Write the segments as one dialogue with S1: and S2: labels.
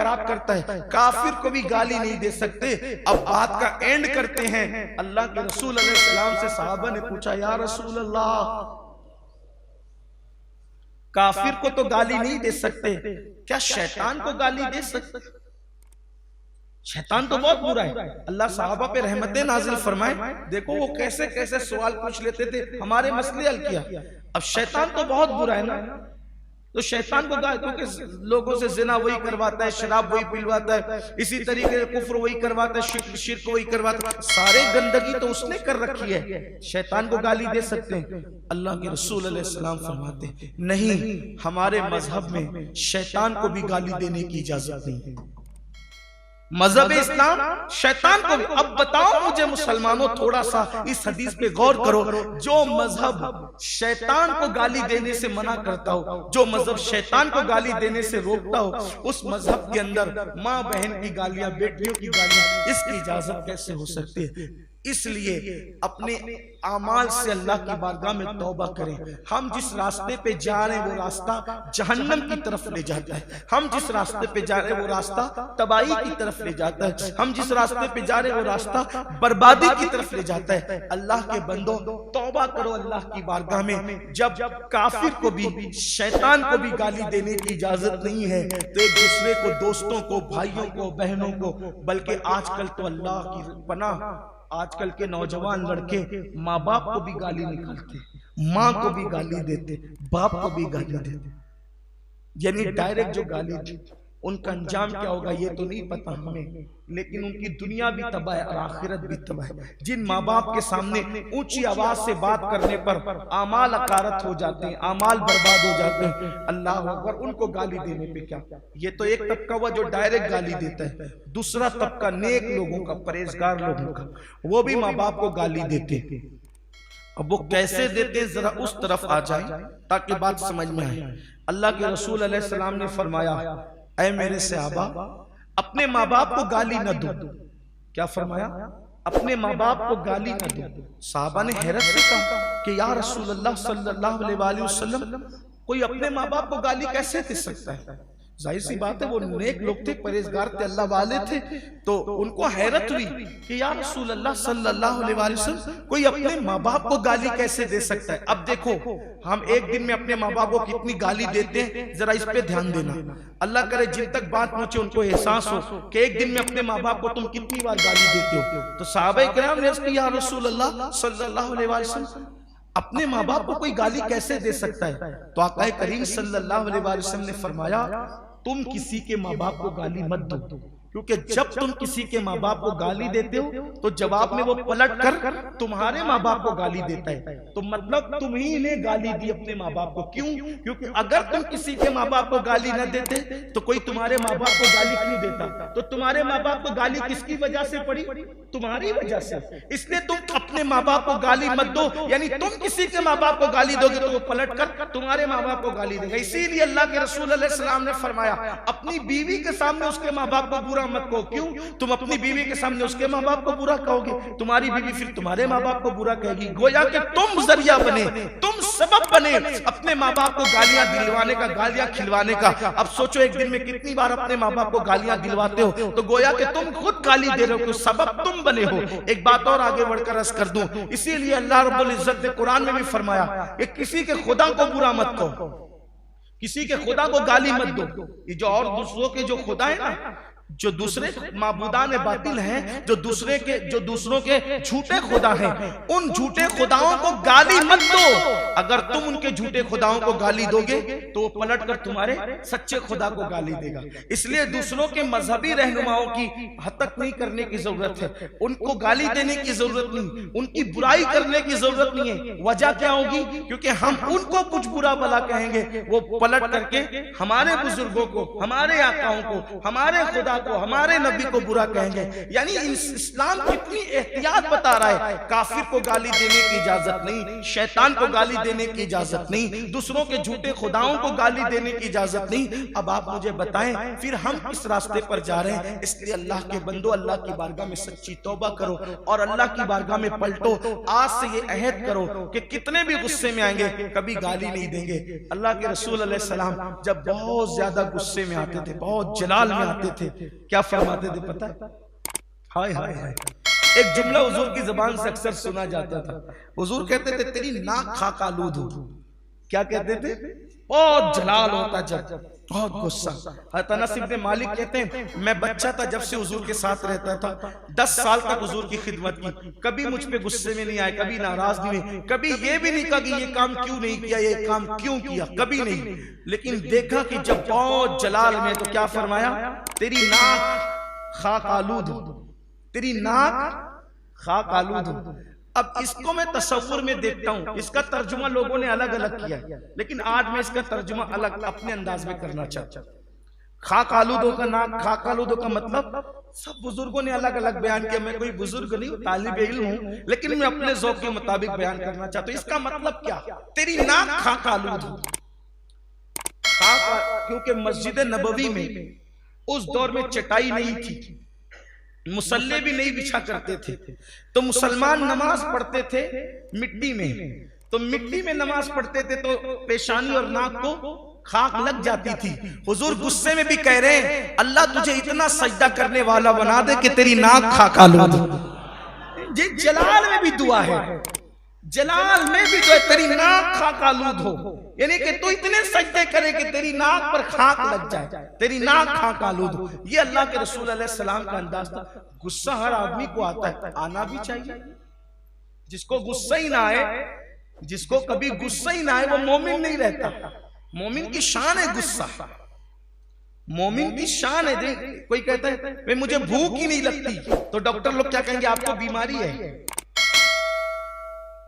S1: खराब करता है, काफिर को भी गाली नहीं दे सकते। अब बात का एंड करते हैं। अल्लाह के रसूल अलैहिस्सलाम से सहाबा ने पूछा, या रसूल अल्लाह, काफिर को तो गाली नहीं दे सकते, क्या शैतान को गाली दे सकते? शैतान तो बहुत बुरा है। अल्लाह सहाबा पे रहमतें नाजिल फरमाए। देखो वो कैसे कैसे सवाल पूछ लेते थे, हमारे मसले हल किया। अब शैतान तो बहुत बुरा है ना, तो शैतान को क्योंकि लोगों से जिना वही करवाता है, शराब वही पिलवाता है, इसी तरीके से कुफ्र वही करवाता है, शिर्क वही करवाता है, सारे गंदगी तो उसने कर रखी है। शैतान को गाली दे सकते हैं? अल्लाह के रसूल अलैहिस्सलाम फरमाते नहीं, हमारे मजहब में शैतान को भी गाली देने की इजाजत नहीं है। मजहब इस्लाम शैतान को भी। अब बताओ मुझे मुसलमानों, थोड़ा सा इस हदीस पे गौर करो। जो मजहब शैतान को गाली देने से मना करता हो, जो मजहब शैतान को गाली देने से रोकता हो, उस मजहब के अंदर माँ बहन की गालियां, बेटियों की गालियां, इसकी इजाजत कैसे हो सकती है? इसलिए अपने आमाल से अल्लाह की बारगाह में तौबा करें। हम जिस रास्ते पे जा रहे हैं वो रास्ता जहन्नम की तरफ ले जाता है। हम जिस रास्ते पे जा रहे हैं वो रास्ता तबाही की तरफ ले जाता है। हम जिस रास्ते पे जा रहे हैं वो रास्ता बर्बादी की तरफ ले जाता है। अल्लाह के बंदो, तौबा करो अल्लाह की बारगाह में। जब काफिर को भी, शैतान को भी गाली देने की इजाजत नहीं है, तो एक दूसरे को, दोस्तों को, भाइयों को, बहनों को, बल्कि आजकल तो अल्लाह की पनाह, आजकल के नौजवान लड़के माँ बाप को भी गाली निकालते, माँ को भी गाली देते, बाप को भी गाली देते, यानी डायरेक्ट जो गाली दी। उनका अंजाम क्या होगा ये तो नहीं पता हमें, लेकिन उनकी दुनिया भी तबाह है और आखिरत भी तबाह है। जिन माँ बाप के सामने ऊंची आवाज से बात करने पर आमाल अकारत हो जाते हैं, आमाल बर्बाद हो जाते हैं, अल्लाह अकबर, उनको गाली देने पे क्या। ये तो एक तबका हुआ जो डायरेक्ट गाली देता है। दूसरा तबका नेक लोगों का, परहेजगार लोगों का, वो भी माँ बाप को गाली देते। अब वो कैसे देते जरा उस तरफ आ जाए ताकि बात समझ में आए। अल्लाह के रसूल अलैहिस्सलाम ने फरमाया, ऐ मेरे सहाबा, अपने माँ बाप को गाली न दो। क्या फरमाया? अपने माँ बाप को गाली न दो। सहाबा ने हैरत से कहा कि या रसूल अल्लाह सल्लल्लाहु अलैहि वसल्लम, कोई अपने माँ बाप को गाली कैसे दे सकता है? जाहिर सी बात है वो नेक लोग थे, परहेजगार थे, अल्लाह वाले थे, तो उनको हैरत हुई कि या रसूल अल्लाह सल्लल्लाहु अलैहि वसल्लम, कोई अपने माँ बाप को गाली कैसे दे सकता है? अब देखो हम एक दिन में अपने माँ बाप को कितनी गाली देते हैं, जरा इस पे ध्यान देना। अल्लाह करे जिन तक बात पहुंचे उनको एहसास हो कि एक दिन में अपने माँ बाप को तुम कितनी बार गाली देते हो। तो सहाबा किराम ने अर्ज़ किया, या रसूल अल्लाह सल्लल्लाहु अलैहि वसल्लम, अपने माँ बाप को कोई गाली कैसे दे सकता है? तो आका करीम सल्लल्लाहु अलैहि वसल्लम ने फरमाया, तुम किसी के माँ बाप को गाली मत दो, क्योंकि जब तुम किसी के माँ बाप को गाली देते हो तो जवाब में वो पलट कर तुम्हारे माँ बाप को गाली देता है। तो मतलब तुम ही ने गाली दी अपने माँ बाप को। क्यों? क्योंकि अगर तुम किसी के माँ बाप को गाली न देते तो कोई तुम्हारे माँ बाप को गाली क्यों देता? तो तुम्हारे माँ बाप को गाली किसकी वजह से पड़ी? तुम्हारी वजह से। इसलिए तुम अपने माँ बाप को गाली मत दो, यानी तुम किसी के माँ बाप को गाली दोगे तो वो पलट कर तुम्हारे माँ बाप को गाली देगा। इसीलिए अल्लाह के रसूल अलैहिस्सलाम ने फरमाया, अपनी बीवी के सामने उसके माँ बाप को बुरा मत कहो। क्यों? तुम अपनी बीवी के सामने उसके माँ बाप को बुरा कहोगे, तुम्हारी बीवी फिर तुम्हारे माँ बाप को बुरा कहेगी। गोया कि तुम जरिया बने, तुम सबब बने अपने माँ बाप को गालियां दिलवाने का, गालियां खिलवाने का। अब सोचो एक दिन में कितनी बार अपने माँ बाप को गालियां दिलवाते हो, तो गोया कि तुम खुद गाली दे रहे हो, सबब तुम बने हो। एक बात और आगे बढ़कर अर्ज कर दूं, इसीलिए अल्लाह रब्बुल इज्जत ने कुरान में भी फरमाया कि किसी के खुदा को बुरा मत कहो, किसी के खुदा को गाली मत दो। ये जो और दूसरों के जो खुदा है ना, जो दूसरे माबूदान बातिल हैं, जो दूसरों के झूठे खुदा हैं, उन झूठे खुदाओं को गाली मत दो। अगर तुम उनके झूठे खुदाओं को गाली दोगे तो वो पलट कर तुम्हारे सच्चे खुदा को गाली देगा। इसलिए दूसरों के मजहबी रहनुमाओं की हतक नहीं करने की जरूरत है, उनको गाली देने की जरूरत नहीं, उनकी बुराई करने की जरूरत नहीं है। वजह क्या होगी? क्योंकि हम उनको कुछ बुरा भला कहेंगे, वो पलट करके हमारे बुजुर्गों को, हमारे आकाओं को, हमारे खुदा को, हमारे नबी को बुरा कहेंगे। यानी इस्लाम कितनी एहतियात बता रहा है। काफिर को गाली देने की इजाजत नहीं, शैतान को गाली देने की इजाजत नहीं, दूसरों के झूठे खुदाओं को गाली देने की इजाजत नहीं। अब आप मुझे बताएं फिर हम किस रास्ते पर जा रहे हैं। इसलिए अल्लाह के बंदो, अल्लाह की बारगाह में सच्ची तौबा करो और अल्लाह की बारगाह में पलटो। आज से ये अहद करो कि कितने भी गुस्से में आएंगे कभी गाली नहीं देंगे। अल्लाह के रसूल अलैहि सलाम जब बहुत ज्यादा गुस्से में आते थे, बहुत जलाल में आते थे, क्या फरमाते थे पता है? हाय हाय हाय। एक जुमला हुजूर की जबान से अक्सर सुना जाता था। हुजूर कहते थे तेरी नाक खाक आलूद हो। क्या कहते थे? बहुत जलाल होता जब, बहुत गुस्सा। हज़रत अनस इब्न मालिक कहते हैं मैं बच्चा था जब से हुजूर के साथ रहता था, 10 साल तक हुजूर की खिदमत की, कभी मुझ पे गुस्से में नहीं आए, कभी नाराज नहीं हुए, कभी ये भी नहीं कहा कि ये काम क्यों नहीं किया, ये काम क्यों किया, कभी नहीं। लेकिन देखा कि जब बहुत जलाल में तो क्या फरमाया? तेरी नाक खाक आलूद हो, तेरी नाक खाक आलूद हो। अब इसको मैं तसव्वुर में देखता हूं, इसका तर्जुमा लोगों ने अलग अलग किया, लेकिन आज मैं इसका तर्जुमा अलग अपने अंदाज में करना चाहता हूं। खाक आलूदों का नाक खाक आलूदों का मतलब सब बुजुर्गों ने अलग अलग बयान किया। मैं कोई बुजुर्ग नहीं, तालिब इल्म हूं, लेकिन मैं अपने ज़ौक़ के मुताबिक बयान करना चाहता हूं। इसका मतलब क्या? तेरी नाक खाक आलूद हो। क्योंकि मस्जिद नबवी में उस दौर में चटाई नहीं थी, मुसल्ले भी नहीं बिछा करते थे, तो मुसलमान नमाज पढ़ते थे मिट्टी में। तो मिट्टी में नमाज पढ़ते थे तो पेशानी और नाक को खाक लग जाती थी। हुजूर गुस्से में भी कह रहे हैं अल्लाह तुझे इतना सजदा करने वाला बना दे कि तेरी नाक खाक आलूद हो। ये जलाल में भी दुआ है, जलाल में भी तो तेरी नाक खाक आलूद हो, यानी कि तू इतने सजदे करे कि तेरी नाक पर खाक लग जाए, तेरी नाक खाक आलूद हो। ये अल्लाह के रसूल अलैहि सलाम का अंदाज था। गुस्सा हर आदमी को आता है, आना भी चाहिए। जिसको गुस्सा ही ना आए, जिसको कभी गुस्सा ही ना आए, वो मोमिन नहीं रहता। मोमिन की शान है गुस्सा, मोमिन की शान है। कोई कहता है मुझे भूख ही नहीं लगती, तो डॉक्टर लोग क्या कहेंगे? आपको बीमारी है।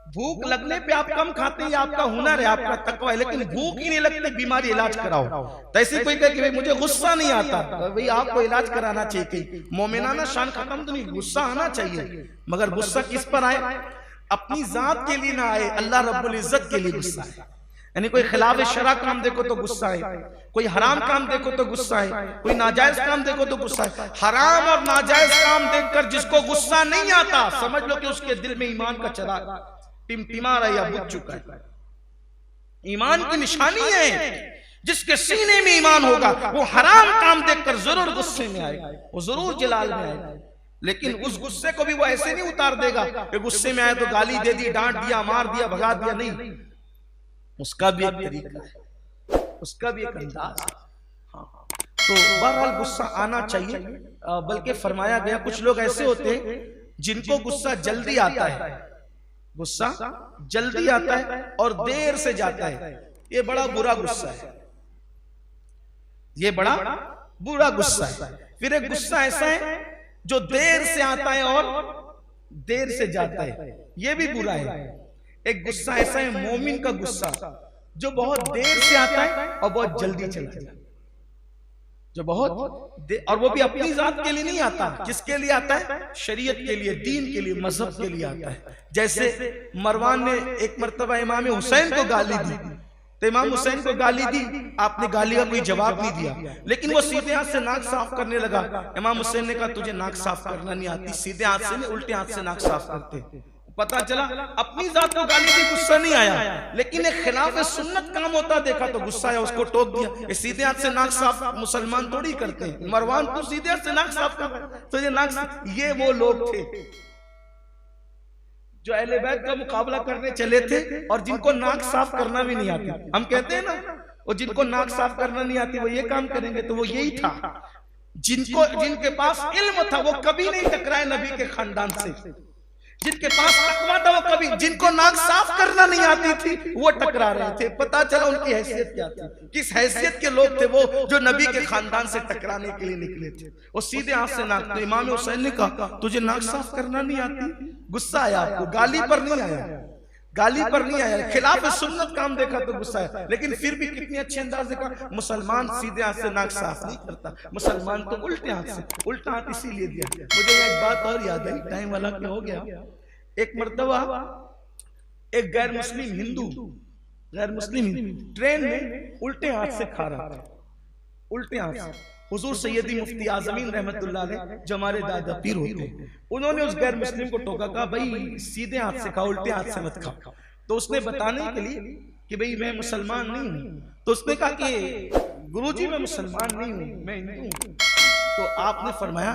S1: भूख लगने पे आप कम खाते हैं, आपका हुनर है, आपका तकवा है, लेकिन भूख ही नहीं लगती, बीमारी इलाज कराओ। तो ऐसे कोई कहे कि भाई मुझे गुस्सा नहीं आता, भाई आपको इलाज कराना चाहिए। मोमिनाना शान खत्म तो नहीं, गुस्सा आना चाहिए, मगर गुस्सा किस पर आए? अपनी जात के लिए ना आए, अल्लाह रब्बुल इज्जत के लिए गुस्सा है। यानी कोई खिलाफ शरा काम देखो तो गुस्सा है, कोई हराम काम देखो तो गुस्सा है, कोई नाजायज काम देखो तो गुस्सा है। हराम और नाजायज काम देखकर जिसको गुस्सा नहीं आता, समझ लो कि उसके दिल में ईमान का चिराग टिमटिमा रहा या बुझ चुका है। ईमान की निशानी है, जिसके सीने में ईमान होगा वो हराम काम देखकर जरूर गुस्से में आएगा, वो जरूर जलाल में आएगा। लेकिन उस गुस्से को भी वो ऐसे नहीं उतार देगा कि गुस्से में आए तो गाली दे दी, डांट दिया, मार दिया, भगा दिया, नहीं। उसका भी एक तरीका है, उसका भी एक अंदाज है। हाँ, तो बहरहाल गुस्सा आना चाहिए। बल्कि फरमाया गया कुछ लोग ऐसे होते हैं जिनको गुस्सा जल्दी आता है, गुस्सा जल्दी आता है और देर से जाता है। ये बड़ा बुरा गुस्सा है, ये बड़ा बुरा गुस्सा है। फिर एक गुस्सा ऐसा है जो देर से आता है और देर से जाता है, ये भी बुरा है। एक गुस्सा ऐसा है मोमिन का गुस्सा जो बहुत देर से आता है और बहुत जल्दी चला जाता है, जो बहुत और वो भी अपनी जात के लिए नहीं आता। किसके लिए आता है? शरीयत के लिए, दीन के लिए, मजहब के लिए आता है। जैसे मरवान ने एक मर्तबा इमाम हुसैन को गाली दी, तो इमाम हुसैन को गाली दी, आपने गाली का कोई जवाब नहीं दिया, लेकिन वो सीधे हाथ से नाक साफ करने लगा। इमाम हुसैन ने कहा तुझे नाक साफ करना नहीं आती, सीधे हाथ से नहीं उल्टे हाथ से नाक साफ करते। पता चला अपनी जात को गाली दी, गुस्सा नहीं आया, लेकिन एक खिलाफ सुन्नत काम होता देखा तो गुस्सा आया, उसको टोक दिया। ये सीधे हाथ से नाक साफ मुसलमान थोड़ी करते हैं। मरवान तू सीधे हाथ से नाक साफ कर, तो ये नाक साफ, ये वो लोग थे जो अहले बैत का मुकाबला करने चले थे और जिनको नाक साफ करना भी नहीं आती। हम कहते हैं ना, वो जिनको नाक साफ करना नहीं आती वो ये काम करेंगे, तो वो यही था जिनके पास इल्म था वो कभी नहीं टकराए नबी के खानदान से, जिनके पास तकवा था वो कभी, जिनको नाक साफ करना नहीं आती थी वो टकरा रहे थे। पता चला उनकी हैसियत क्या थी, किस हैसियत के लोग थे वो जो नबी के खानदान से टकराने के लिए निकले थे। वो सीधे हाथ से नाक, तो इमाम हुसैन ने कहा तुझे नाक साफ करना नहीं आती, गुस्सा आया आपको, गाली पर नहीं आया, गाली पर नहीं आया, खिलाफ सुन्नत काम देखा तो गुस्सा है, लेकिन फिर भी कितने अच्छे अंदाज देखा। मुसलमान सीधे हाथ से नाक साफ नहीं करता, मुसलमान तो उल्टे हाथ से, उल्टा हाथ इसीलिए दिया। मुझे एक बात और याद आई, टाइम वाला क्या हो गया। एक मर्तबा एक गैर मुस्लिम हिंदू ट्रेन में उल्टे हाथ से खा रहा था, उल्टे हाथ से। हुजूर सैयदी मुफ्ती आजमीन रहमतुल्लाह अलैह जो हमारे दादा पीर होते हैं, उन्होंने उस गैर मुस्लिम को टोका, कहा भाई सीधे हाथ से खाओ, उल्टे हाथ से मत खाओ। तो उसने बताने के लिए कि भाई मैं मुसलमान नहीं हूं, तो उसने कहा कि गुरुजी मैं मुसलमान नहीं हूं, मैं हिंदू हूं। तो आपने फरमाया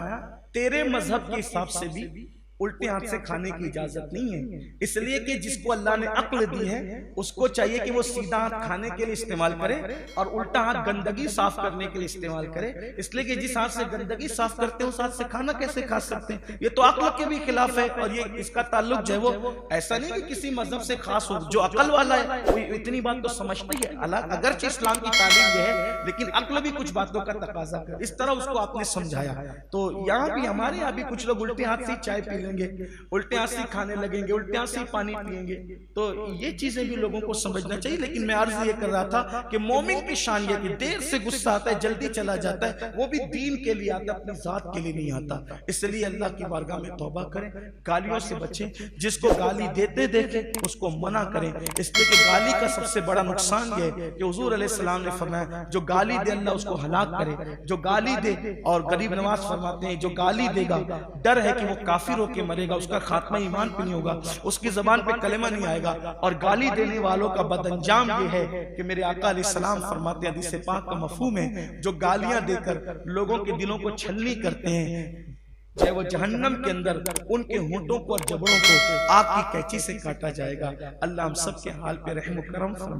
S1: तेरे मजहब के हिसाब से भी उल्टे हाथ से खाने की इजाजत नहीं है, इसलिए कि जिसको अल्लाह ने अक्ल दी है उसको चाहिए कि वो सीधा हाथ खाने के लिए इस्तेमाल करे और उल्टा हाथ गंदगी साफ करने के लिए इस्तेमाल करे। इसलिए कि जिस हाथ से गंदगी साफ करते हैं उस हाथ से खाना कैसे खा सकते हैं, ये तो अक्ल के भी खिलाफ है। और ये इसका ताल्लुक जो है वो ऐसा नहीं कि किसी मजहब से खास हो, जो अकल वाला है वो इतनी बात तो समझती है। अगरचे इस्लाम की तालीम ये है, लेकिन अक्ल भी कुछ बातों का तकाजा कर, इस तरह उसको आपने समझाया। तो यहाँ भी हमारे यहाँ भी कुछ लोग उल्टे हाथ से चाय पी लेंगे, उल्टे हाथ से खाने लगेंगे, उल्टे हाथ से पानी पिएंगे, तो ये चीजें भी लोगों को समझना चाहिए। लेकिन मैं अर्ज ये कर रहा था कि मोमिन की शान ये कि देर से गुस्सा आता है, जल्दी चला जाता है, वो भी दीन के लिए आता है, अपनी जात के लिए नहीं आता। इसलिए अल्लाह की बारगाह में तौबा करें, गालियों से बचें, जिसको गाली देते देखें उसको मना करें। इसलिए कि गाली का सबसे बड़ा नुकसान ये है कि हुजूर अलैहिस्सलाम ने फरमाया जो गाली दे अल्लाह उसको हलाक करे, जो गाली दे। और गरीब नवाज फरमाते हैं जो गाली देगा डर है कि वो काफिर होके मरेगा, उसका खात्मा ईमान पे नहीं होगा, उसकी जबान पे कलेमा नहीं आएगा। और गाली देने वालों का बदअंजाम ये है कि मेरे आका अलैहिस्सलाम फरमाते हैं, हदीस पाक का मफहूम है, जो गालियां देकर लोगों के दिलों को छलनी करते हैं, चाहे वो जहन्नम के अंदर उनके होंठों को और जबड़ों को आग की कैंची से काटा जाएगा। अल्लाह हम सब के हाल पे रहम करम फरमाए।